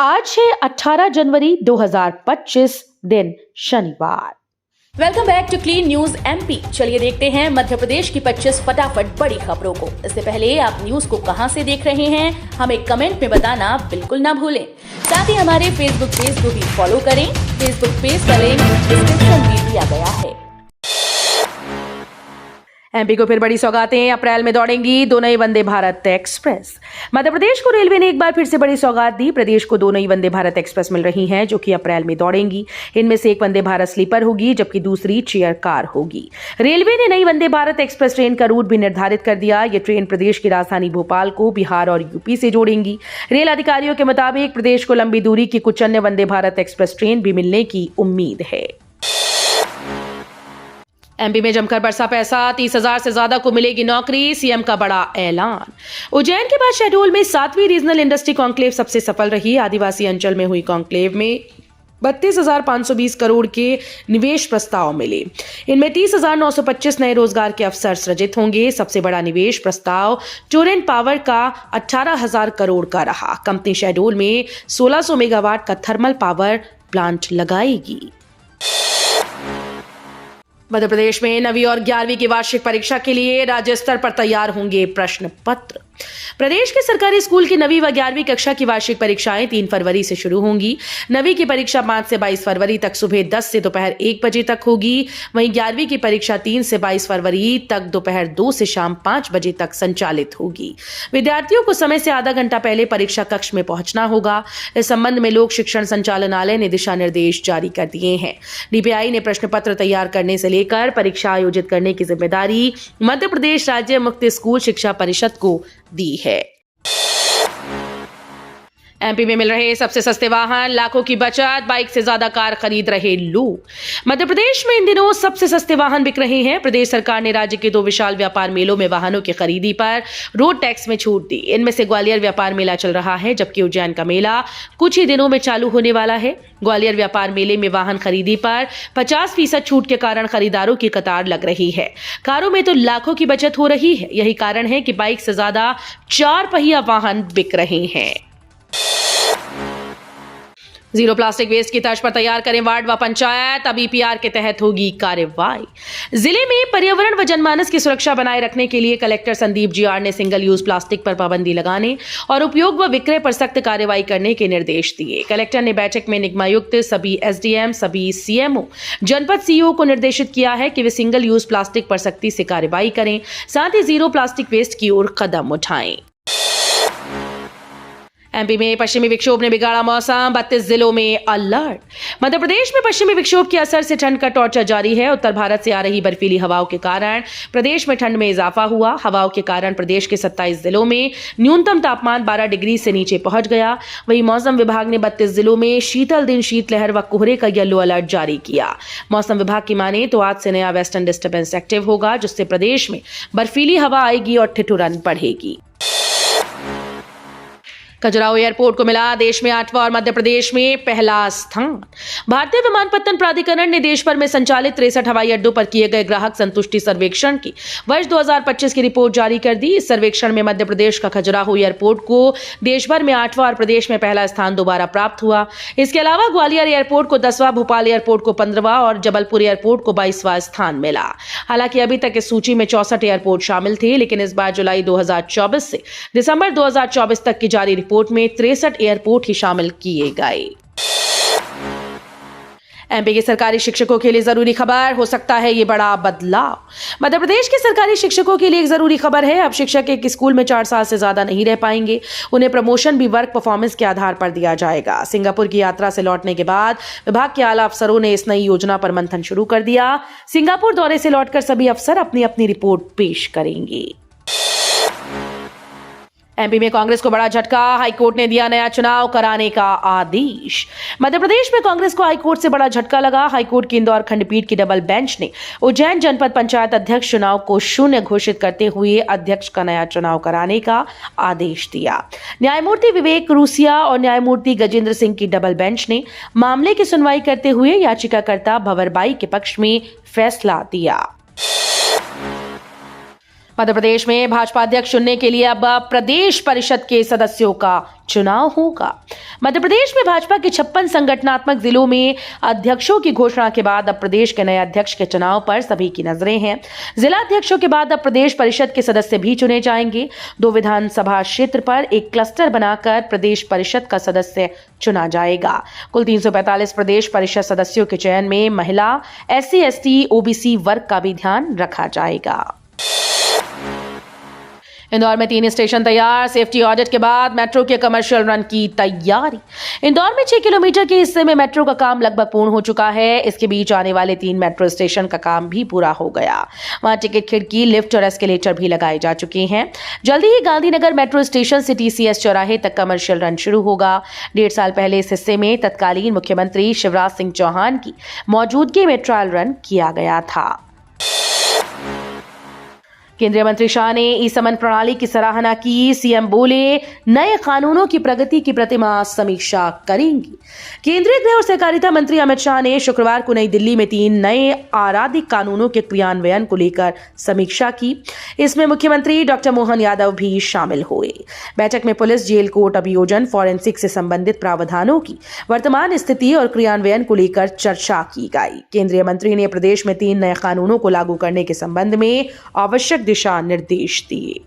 आज है 18 जनवरी 2025 दिन शनिवार। Welcome back to clean news MP. चलिए देखते हैं मध्य प्रदेश की 25 फटाफट बड़ी खबरों को। इससे पहले आप न्यूज को कहां से देख रहे हैं हमें कमेंट में बताना बिल्कुल ना भूलें। साथ ही हमारे फेसबुक पेज को भी फॉलो करें। फेसबुक पेज का लिंक डिस्क्रिप्शन में दिया गया है। एमपी को फिर बड़ी सौगातें, अप्रैल में दौड़ेंगी 2 नई वंदे भारत एक्सप्रेस। मध्य प्रदेश को रेलवे ने एक बार फिर से बड़ी सौगात दी। प्रदेश को 2 नई वंदे भारत एक्सप्रेस मिल रही हैं जो कि अप्रैल में दौड़ेंगी। इनमें से एक वंदे भारत स्लीपर होगी जबकि दूसरी चेयर कार होगी। रेलवे ने नई वंदे भारत एक्सप्रेस ट्रेन का रूट भी निर्धारित कर दिया। ये ट्रेन प्रदेश की राजधानी भोपाल को बिहार और यूपी से जोड़ेंगी। रेल अधिकारियों के मुताबिक प्रदेश को लंबी दूरी की कुछ अन्य वंदे भारत एक्सप्रेस ट्रेन भी मिलने की उम्मीद है। एमपी में जमकर बरसा पैसा, 30,000 से ज्यादा को मिलेगी नौकरी, सीएम का बड़ा ऐलान। उज्जैन के बाद शहडोल में 7वीं रीजनल इंडस्ट्री कॉन्क्लेव सबसे सफल रही। आदिवासी अंचल में हुई कॉन्क्लेव में 32,520 करोड़ के निवेश प्रस्ताव मिले। इनमें 30,925 नए रोजगार के अवसर सृजित होंगे। सबसे बड़ा निवेश प्रस्ताव टोरेंट पावर का 18,000 करोड़ का रहा। कंपनी शहडोल में 1600 मेगावाट का थर्मल पावर प्लांट लगाएगी। मध्य प्रदेश में 9वीं और 11वीं की वार्षिक परीक्षा के लिए राज्य स्तर पर तैयार होंगे प्रश्न पत्र। प्रदेश के सरकारी स्कूल की 9वीं व 11वीं कक्षा की वार्षिक परीक्षाएं 3 फरवरी से शुरू होंगी। 9वीं की परीक्षा 5 से 22 फरवरी तक सुबह 10 से दोपहर 1 बजे तक होगी। वहीं 11वीं की परीक्षा 3 से 22 फरवरी तक दोपहर 2 से शाम 5 बजे तक संचालित होगी। विद्यार्थियों को समय से आधा घंटा पहले परीक्षा कक्ष में पहुंचना होगा। इस संबंध में लोक शिक्षण संचालनालय ने दिशा निर्देश जारी कर दिए हैं। डीपीआई ने प्रश्न पत्र तैयार करने से लेकर परीक्षा आयोजित करने की जिम्मेदारी मध्य प्रदेश राज्य मुक्त स्कूल शिक्षा परिषद को दी है। एमपी में मिल रहे सबसे सस्ते वाहन, लाखों की बचत, बाइक से ज्यादा कार खरीद रहे लोग। मध्य प्रदेश में इन दिनों सबसे सस्ते वाहन बिक रहे हैं। प्रदेश सरकार ने राज्य के 2 विशाल व्यापार मेलों में वाहनों की खरीदी पर रोड टैक्स में छूट दी। इनमें से ग्वालियर व्यापार मेला चल रहा है जबकि उज्जैन का मेला कुछ ही दिनों में चालू होने वाला है। ग्वालियर व्यापार मेले में वाहन खरीदी पर 50% छूट के कारण खरीदारों की कतार लग रही है। कारों में तो लाखों की बचत हो रही है। यही कारण है कि बाइक से ज्यादा 4 पहिया वाहन बिक रहे हैं। जीरो प्लास्टिक वेस्ट की तर्ज पर तैयार करें वार्ड व पंचायत, अब ईपीआर के तहत होगी कार्रवाई। जिले में पर्यावरण व जनमानस की सुरक्षा बनाए रखने के लिए कलेक्टर संदीप जीआर ने सिंगल यूज प्लास्टिक पर पाबंदी लगाने और उपयोग व विक्रय पर सख्त कार्रवाई करने के निर्देश दिए। कलेक्टर ने बैठक में निगमायुक्त, सभी एसडीएम, सभी सीएमओ, जनपद सीईओ को निर्देशित किया है कि वे सिंगल यूज प्लास्टिक पर सख्ती से कार्रवाई करें, साथ ही जीरो प्लास्टिक वेस्ट की ओर कदम उठाएं। एमपी में पश्चिमी विक्षोभ ने बिगाड़ा मौसम, 32 जिलों में अलर्ट। मध्य प्रदेश में पश्चिमी विक्षोभ के असर से ठंड का टॉर्चर जारी है। उत्तर भारत से आ रही बर्फीली हवाओं के कारण प्रदेश में ठंड में इजाफा हुआ। हवाओं के कारण प्रदेश के 27 जिलों में न्यूनतम तापमान 12 डिग्री से नीचे पहुंच गया। वहीं मौसम विभाग ने 32 जिलों में शीतल दिन, शीतलहर व कोहरे का येलो अलर्ट जारी किया। मौसम विभाग की माने तो आज से नया वेस्टर्न डिस्टर्बेंस एक्टिव होगा जिससे प्रदेश में बर्फीली हवा आएगी और ठिठुरन बढ़ेगी। खजुराहो एयरपोर्ट को मिला देश में 8वां और मध्य प्रदेश में पहला स्थान। भारतीय विमानपत्तन प्राधिकरण ने देश भर में संचालित 63 हवाई अड्डों पर किए गए ग्राहक संतुष्टि सर्वेक्षण की वर्ष 2025 की रिपोर्ट जारी कर दी। इस सर्वेक्षण में मध्य प्रदेश का खजुराहो एयरपोर्ट को देश भर में 8वां और प्रदेश में पहला स्थान दोबारा प्राप्त हुआ। इसके अलावा ग्वालियर एयरपोर्ट को 10वां, भोपाल एयरपोर्ट को 15वां और जबलपुर एयरपोर्ट को 22वां स्थान मिला। हालांकि अभी तक इस सूची में 64 एयरपोर्ट शामिल थे, लेकिन इस बार जुलाई 2024 से दिसंबर 2024 तक की जारी रिपोर्ट में 63 एयरपोर्ट ही शामिल किए गए। एमपी के सरकारी शिक्षकों के लिए जरूरी खबर, हो सकता है ये बड़ा बदलाव। मध्य प्रदेश के सरकारी शिक्षकों के लिए एक जरूरी खबर है। अब शिक्षक एक स्कूल में 4 साल से ज्यादा नहीं रह पाएंगे। उन्हें प्रमोशन भी वर्क परफॉर्मेंस के आधार पर दिया जाएगा। सिंगापुर की यात्रा से लौटने के बाद विभाग के आला अफसरों ने इस नई योजना पर मंथन शुरू कर दिया। सिंगापुर दौरे से लौटकर सभी अफसर अपनी अपनी रिपोर्ट पेश करेंगे। एमपी में कांग्रेस को बड़ा झटका, हाईकोर्ट ने दिया नया चुनाव कराने का आदेश। मध्य प्रदेश में कांग्रेस को हाईकोर्ट से बड़ा झटका लगा। हाईकोर्ट की इंदौर खंडपीठ की डबल बेंच ने उज्जैन जनपद पंचायत अध्यक्ष चुनाव को शून्य घोषित करते हुए अध्यक्ष का नया चुनाव कराने का आदेश दिया। न्यायमूर्ति विवेक रूसिया और न्यायमूर्ति गजेंद्र सिंह की डबल बेंच ने मामले की सुनवाई करते हुए याचिकाकर्ता भंवरबाई के पक्ष में फैसला दिया। मध्य प्रदेश में भाजपा अध्यक्ष चुनने के लिए अब प्रदेश परिषद के सदस्यों का चुनाव होगा। मध्य प्रदेश में भाजपा के 56 संगठनात्मक जिलों में अध्यक्षों की घोषणा के बाद अब प्रदेश के नए अध्यक्ष के चुनाव पर सभी की नजरें हैं। जिला अध्यक्षों के बाद अब प्रदेश परिषद के सदस्य भी चुने जाएंगे। 2 विधानसभा क्षेत्र पर एक क्लस्टर बनाकर प्रदेश परिषद का सदस्य चुना जाएगा। कुल 345 प्रदेश परिषद सदस्यों के चयन में महिला, SC, ST, OBC वर्ग का भी ध्यान रखा जाएगा। इंदौर में 3 स्टेशन तैयार, सेफ्टी ऑडिट के बाद मेट्रो के कमर्शियल रन की तैयारी। इंदौर में 6 किलोमीटर के हिस्से में मेट्रो का काम लगभग पूर्ण हो चुका है। इसके बीच आने वाले 3 मेट्रो स्टेशन का काम भी पूरा हो गया। वहां टिकट खिड़की, लिफ्ट और एस्केलेटर भी लगाए जा चुके हैं। जल्दी ही गांधीनगर मेट्रो स्टेशन से TCS चौराहे तक कमर्शियल रन शुरू होगा। 1.5 साल पहले इस हिस्से में तत्कालीन मुख्यमंत्री शिवराज सिंह चौहान की मौजूदगी में ट्रायल रन किया गया था। केंद्रीय मंत्री शाह ने ई-समन प्रणाली की सराहना की। सीएम बोले, नए कानूनों की प्रगति की प्रतिमा समीक्षा करेंगी। केंद्रीय गृह और सहकारिता मंत्री अमित शाह ने शुक्रवार को नई दिल्ली में 3 नए आपराधिक कानूनों के क्रियान्वयन को लेकर समीक्षा की। इसमें मुख्यमंत्री डॉक्टर मोहन यादव भी शामिल हुए। बैठक में पुलिस, जेल, कोर्ट अभियोजन, फॉरेंसिक से संबंधित प्रावधानों की वर्तमान स्थिति और क्रियान्वयन को लेकर चर्चा की गई। केंद्रीय मंत्री ने प्रदेश में 3 नए कानूनों को लागू करने के संबंध में आवश्यक दिशा निर्देश दिए।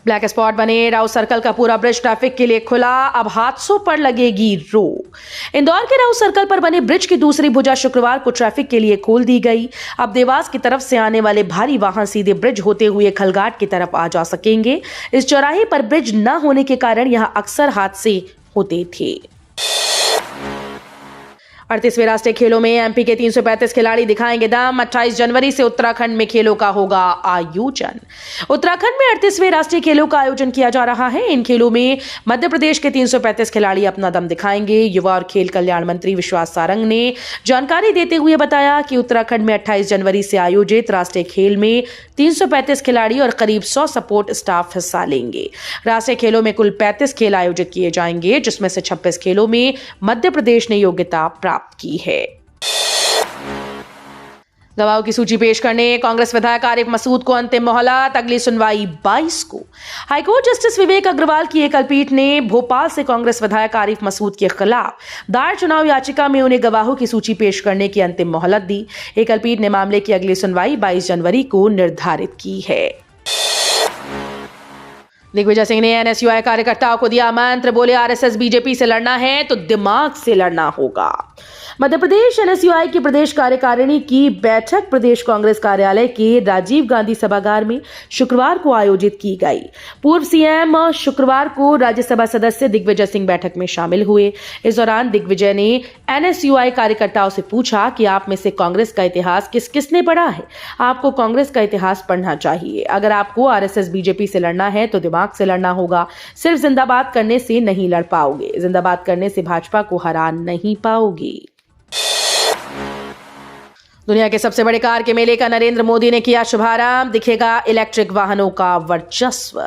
ब्लैक स्पॉट बने राउत सर्कल का पूरा ब्रिज ट्रैफिक के लिए खुला। अब हादसों पर लगेगी रोक। इंदौर के राउत सर्कल पर बने ब्रिज की दूसरी भुजा शुक्रवार को ट्रैफिक के लिए खोल दी गई। अब देवास की तरफ से आने वाले भारी वाहन सीधे ब्रिज होते हुए खलघाट की तरफ आ जा सकेंगे। इस चौराहे पर ब्रिज न होने के कारण यहां अक्सर हादसे होते थे। 38वें राष्ट्रीय खेलों में एमपी के 335 खिलाड़ी दिखाएंगे दम। 28 जनवरी से उत्तराखंड में खेलों का होगा आयोजन। उत्तराखंड में 38वें राष्ट्रीय खेलों का आयोजन किया जा रहा है। इन खेलों में मध्य प्रदेश के 335 खिलाड़ी अपना दम दिखाएंगे। युवा और खेल कल्याण मंत्री विश्वास सारंग ने जानकारी देते हुए बताया कि उत्तराखंड में 28 जनवरी से आयोजित राष्ट्रीय खेल में 335 खिलाड़ी और करीब 100 सपोर्ट स्टाफ हिस्सा लेंगे। राष्ट्रीय खेलों में कुल 35 खेल आयोजित किए जाएंगे, जिसमें से 26 खेलों में मध्य प्रदेश ने योग्यता प्राप्त की है। गवाहों की सूची पेश करने कांग्रेस विधायक आरिफ मसूद को अंतिम मोहलत। अगली सुनवाई 22 को। हाईकोर्ट जस्टिस विवेक अग्रवाल की एकल पीठ ने भोपाल से कांग्रेस विधायक आरिफ मसूद के खिलाफ दायर चुनाव याचिका में उन्हें गवाहों की सूची पेश करने की अंतिम मोहलत दी। एकल पीठ ने मामले की अगली सुनवाई 22 जनवरी को निर्धारित की है। दिग्विजय सिंह ने NSUI कार्यकर्ताओं को दिया मंत्र। बोले, RSS बीजेपी से लड़ना है तो दिमाग से लड़ना होगा। मध्य प्रदेश NSUI की प्रदेश कार्यकारिणी की बैठक प्रदेश कांग्रेस कार्यालय के राजीव गांधी सभागार में शुक्रवार को आयोजित की गई। पूर्व सीएम शुक्रवार को राज्यसभा सदस्य दिग्विजय सिंह बैठक में शामिल हुए। इस दौरान दिग्विजय ने NSUI कार्यकर्ताओं से पूछा कि आप में से कांग्रेस का इतिहास किस किसने पढ़ा है। आपको कांग्रेस का इतिहास पढ़ना चाहिए। अगर आपको RSS बीजेपी से लड़ना है तो दिमाग से लड़ना होगा। सिर्फ जिंदाबाद करने से नहीं लड़ पाओगे। जिंदाबाद करने से भाजपा को हरा नहीं पाओगे। दुनिया के सबसे बड़े कार के मेले का नरेंद्र मोदी ने किया शुभारंभ। दिखेगा इलेक्ट्रिक वाहनों का वर्चस्व।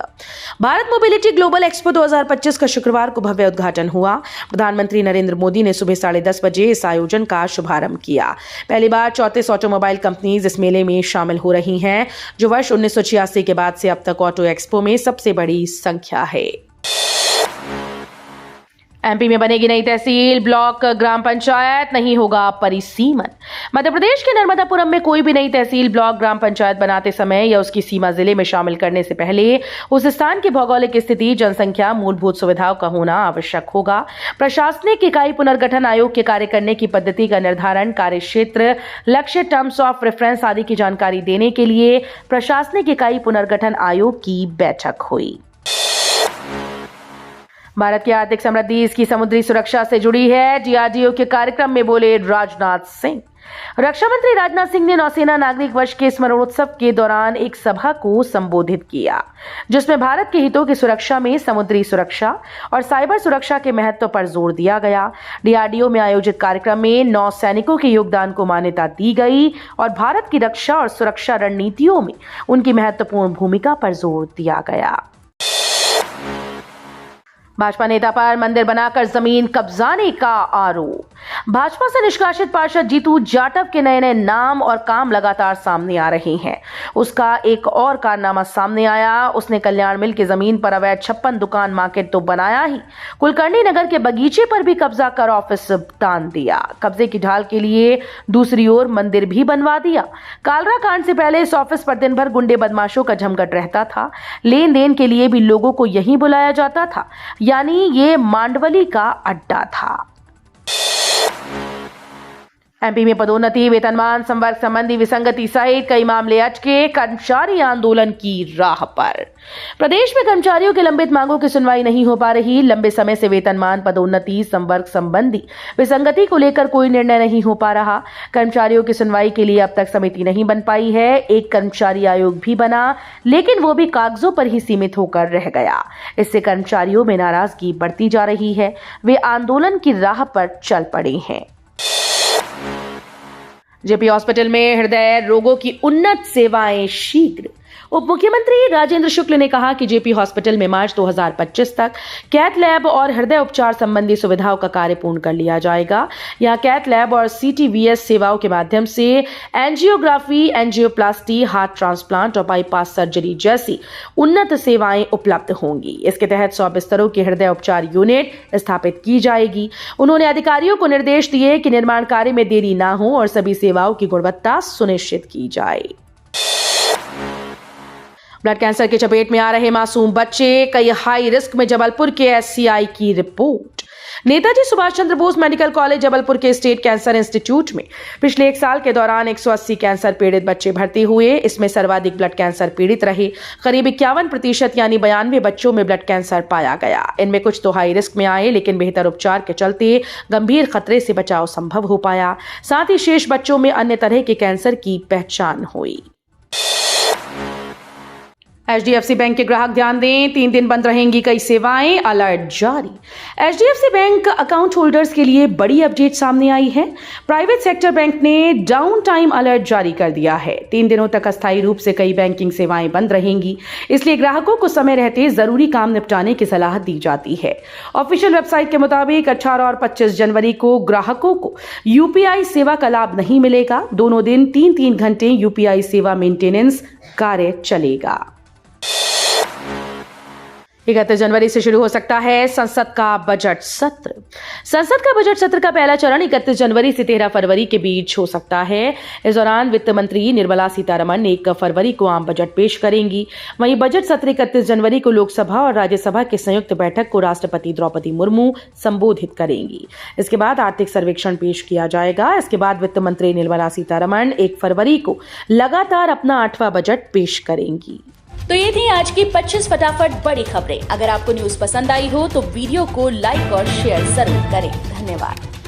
भारत मोबिलिटी ग्लोबल एक्सपो 2025 का शुक्रवार को भव्य उद्घाटन हुआ। प्रधानमंत्री नरेंद्र मोदी ने सुबह 10:30 बजे इस आयोजन का शुभारंभ किया। पहली बार 34 ऑटोमोबाइल कंपनीज इस मेले में शामिल हो रही हैं, जो वर्ष 1986 के बाद से अब तक ऑटो एक्सपो में सबसे बड़ी संख्या है। एमपी में बनेगी नई तहसील, ब्लॉक, ग्राम पंचायत, नहीं होगा परिसीमन। मध्य प्रदेश के नर्मदापुरम में कोई भी नई तहसील, ब्लॉक, ग्राम पंचायत बनाते समय या उसकी सीमा जिले में शामिल करने से पहले उस स्थान की भौगोलिक स्थिति, जनसंख्या, मूलभूत सुविधाओं का होना आवश्यक होगा। प्रशासनिक इकाई पुनर्गठन आयोग के कार्य करने की पद्धति का निर्धारण, कार्य क्षेत्र, लक्ष्य, टर्म्स ऑफ रेफरेंस आदि की जानकारी देने के लिए प्रशासनिक इकाई पुनर्गठन आयोग की बैठक हुई। भारत की आर्थिक समृद्धि इसकी समुद्री सुरक्षा से जुड़ी है। DRDO के कार्यक्रम में बोले राजनाथ सिंह। रक्षा मंत्री राजनाथ सिंह ने नौसेना नागरिक वर्ष के स्मरणोत्सव के दौरान एक सभा को संबोधित किया, जिसमें भारत के हितों की सुरक्षा में समुद्री सुरक्षा और साइबर सुरक्षा के महत्व पर जोर दिया गया। DRDO में आयोजित कार्यक्रम में नौ सैनिकों के योगदान को मान्यता दी गई और भारत की रक्षा और सुरक्षा रणनीतियों में उनकी महत्वपूर्ण भूमिका पर जोर दिया गया। भाजपा नेता पर मंदिर बनाकर जमीन कब्जाने का आरोप। भाजपा से निष्कासित पार्षद जीतू जाटव के नए नए नाम और काम लगातार सामने आ रहे हैं। उसका एक और कारनामा सामने आया। उसने कल्याण मिल की जमीन पर अवैध 56 दुकान मार्केट तो बनाया ही, कुलकर्णी नगर के बगीचे पर भी कब्जा कर ऑफिस तान दिया। कब्जे की ढाल के लिए दूसरी ओर मंदिर भी बनवा दिया। कालरा कांड से पहले इस ऑफिस पर दिन भर गुंडे बदमाशों का जमघट रहता था। लेन देन के लिए भी लोगों को यहीं बुलाया जाता था, यानी ये मांडवली का अड्डा था। एमपी में पदोन्नति, वेतनमान, संवर्ग संबंधी विसंगति सहित कई मामले अटके, कर्मचारी आंदोलन की राह पर। प्रदेश में कर्मचारियों के लंबित मांगों की सुनवाई नहीं हो पा रही। लंबे समय से वेतनमान, पदोन्नति, संवर्ग संबंधी विसंगति को लेकर कोई निर्णय नहीं हो पा रहा। कर्मचारियों की सुनवाई के लिए अब तक समिति नहीं बन पाई है। एक कर्मचारी आयोग भी बना, लेकिन वो भी कागजों पर ही सीमित होकर रह गया। इससे कर्मचारियों में नाराजगी बढ़ती जा रही है। वे आंदोलन की राह पर चल पड़े हैं। जेपी हॉस्पिटल में हृदय रोगों की उन्नत सेवाएं शीघ्र। उप मुख्यमंत्री राजेंद्र शुक्ल ने कहा कि जेपी हॉस्पिटल में मार्च 2025 तक कैथ लैब और हृदय उपचार संबंधी सुविधाओं का कार्य पूर्ण कर लिया जाएगा। यहां कैथ लैब और सीटीवीएस सेवाओं के माध्यम से एंजियोग्राफी, एंजियोप्लास्टी, हार्ट ट्रांसप्लांट और बाईपास सर्जरी जैसी उन्नत सेवाएं उपलब्ध होंगी। इसके तहत 100 बिस्तरों की हृदय उपचार यूनिट स्थापित की जाएगी। उन्होंने अधिकारियों को निर्देश दिए कि निर्माण कार्य में देरी न हो और सभी सेवाओं की गुणवत्ता सुनिश्चित की जाए। ब्लड कैंसर की चपेट में आ रहे मासूम बच्चे, कई हाई रिस्क में। जबलपुर के एससीआई की report. Netaji Subhash Chandra Bose medical college Jabalpur के स्टेट कैंसर इंस्टीट्यूट में पिछले एक साल के दौरान 180 कैंसर पीड़ित बच्चे भर्ती हुए। इसमें सर्वाधिक ब्लड कैंसर पीड़ित रहे। करीब 51% यानी 92 बच्चों में ब्लड कैंसर पाया गया। इनमें कुछ तो हाई रिस्क में आए, लेकिन बेहतर उपचार के चलते गंभीर खतरे से बचाव संभव हो पाया। साथ ही शेष बच्चों में अन्य तरह के कैंसर की पहचान हुई। एचडीएफसी बैंक के ग्राहक ध्यान दें, 3 दिन बंद रहेंगी कई सेवाएं, अलर्ट जारी। एचडीएफसी बैंक अकाउंट होल्डर्स के लिए बड़ी अपडेट सामने आई है। प्राइवेट सेक्टर बैंक ने डाउन टाइम अलर्ट जारी कर दिया है। 3 दिनों तक अस्थायी रूप से कई बैंकिंग सेवाएं बंद रहेंगी, इसलिए ग्राहकों को समय रहते जरूरी काम निपटाने की सलाह दी जाती है। ऑफिशियल वेबसाइट के मुताबिक 18 और 25 जनवरी को ग्राहकों को यूपीआई सेवा का लाभ नहीं मिलेगा। दोनों दिन 3-3 घंटे यूपीआई सेवा मेंटेनेंस कार्य चलेगा। 31 जनवरी से शुरू हो सकता है संसद का बजट सत्र। संसद का बजट सत्र का पहला चरण 31 जनवरी से 13 फरवरी के बीच हो सकता है। इस दौरान वित्त मंत्री निर्मला सीतारमण 1 फरवरी को आम बजट पेश करेंगी। वहीं बजट सत्र 31 जनवरी को लोकसभा और राज्यसभा की संयुक्त बैठक को राष्ट्रपति द्रौपदी मुर्मू संबोधित करेंगी। इसके बाद आर्थिक सर्वेक्षण पेश किया जाएगा। इसके बाद वित्त मंत्री निर्मला सीतारमण 1 फरवरी को लगातार अपना 8वां बजट पेश करेंगी। तो ये थी आज की 25 फटाफट बड़ी खबरें। अगर आपको न्यूज पसंद आई हो तो वीडियो को लाइक और शेयर जरूर करें। धन्यवाद।